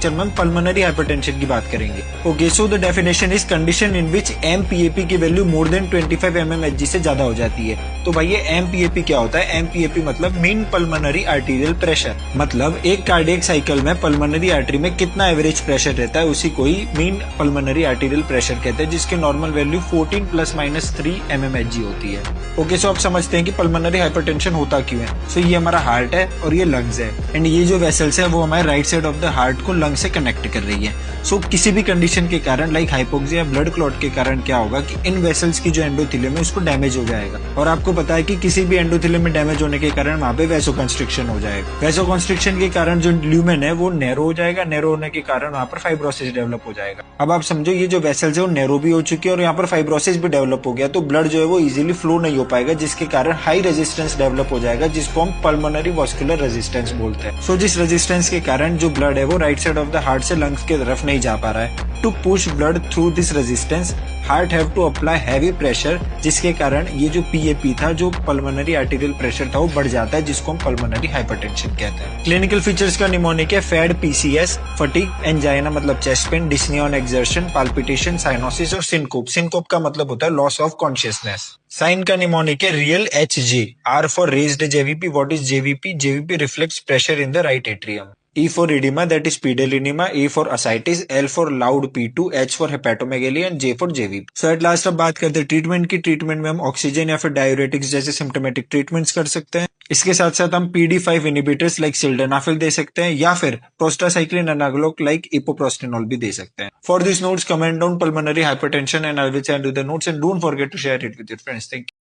Lecture में हम pulmonary hypertension की बात करेंगे। Okay, so the definition is condition in which MPAP की वैल्यू मोर देन 25 mmHg से ज्यादा हो जाती है। तो भाई ये एमपीएपी क्या होता है? एमपीएपी मतलब मीन पल्मोनरी आर्टीरियल प्रेशर, मतलब एक कार्डियक साइकिल में पल्मोनरी आर्टरी में कितना एवरेज प्रेशर रहता है उसी को ही मीन पल्मोनरी आर्टीरियल प्रेशर कहते हैं, जिसके नॉर्मल वैल्यू 14 ± 3 mmHg होती है। ओके, सो आप समझते हैं कि पल्मोनरी हाइपरटेंशन होता क्यों है। सो ये हमारा हार्ट है और ये लंग्स है, एंड ये जो वेसल्स है वो हमारे right side of the heart को लंग से कनेक्ट कर रही है। सो किसी भी कंडीशन के कारण लाइक हाइपोक्सिया, ब्लड क्लॉट के कारण क्या होगा कि इन वेसल्स की जो एंडोथेलियम है उसको डैमेज हो जाएगा, और आपको पता है कि किसी भी एंडोथेलियम में डैमेज होने के कारण वहां पे वैसोकंस्ट्रिक्शन हो जाएगा। वैसोकंस्ट्रिक्शन के कारण जो ल्यूमेन है वो नैरो हो जाएगा, नैरो होने के कारण वहां पर फाइब्रोसिस डेवलप हो जाएगा। अब आप समझो ये जो वेसल्स है वो नैरो भी हो चुकी है और यहाँ पर फाइब्रोसिस भी डेवलप हो गया, तो ब्लड जो है वो इजीली फ्लो नहीं हो पाएगा, जिसके कारण हाई रेजिस्टेंस डेवलप हो जाएगा, जिसको हम पल्मोनरी वास्कुलर रेजिस्टेंस बोलते हैं। सो जिस रेजिस्टेंस के कारण जो ब्लड है वो right side of the heart से लंग्स की तरफ नहीं जा पा रहा है। To push blood through this resistance heart have to apply heavy pressure, जिसके कारण ये जो पीएपी था, जो पल्मोनरी आर्टीरियल प्रेशर था, वो बढ़ जाता है, जिसको हम पल्मोनरी हाइपरटेंशन कहते हैं। क्लिनिकल फीचर्स का निमोनिक है फैड, पीसीएस, फटीग, एंजाइना मतलब chest pain, dyspnoea on exertion, palpitation, cyanosis और सिनकोप। सिनकोप का मतलब होता है लॉस ऑफ कॉन्शियसनेस। साइन का निमोनिक है real HG, R for raised JVP. What is JVP? JVP reflects pressure in the right atrium. E for edema, that is pedal edema, A for ascites, L for loud P2, H for hepatomegaly and J for JVP। So at last अब बात करते हैं treatment की। Treatment में हम oxygen या फिर diuretics जैसे सिम्टोमेटिक ट्रीटमेंट्स कर सकते हैं। इसके साथ साथ हम PD5 इनिबिटर्स लाइक सिल्डेनाफिल दे सकते हैं, या फिर प्रोस्टासाइक्लिन एनालॉग लाइक इपोप्रोस्टेनॉल भी दे सकते हैं। For this notes comment down pulmonary hypertension and I will send you the notes, and don't forget to share it with your friends. Thank you.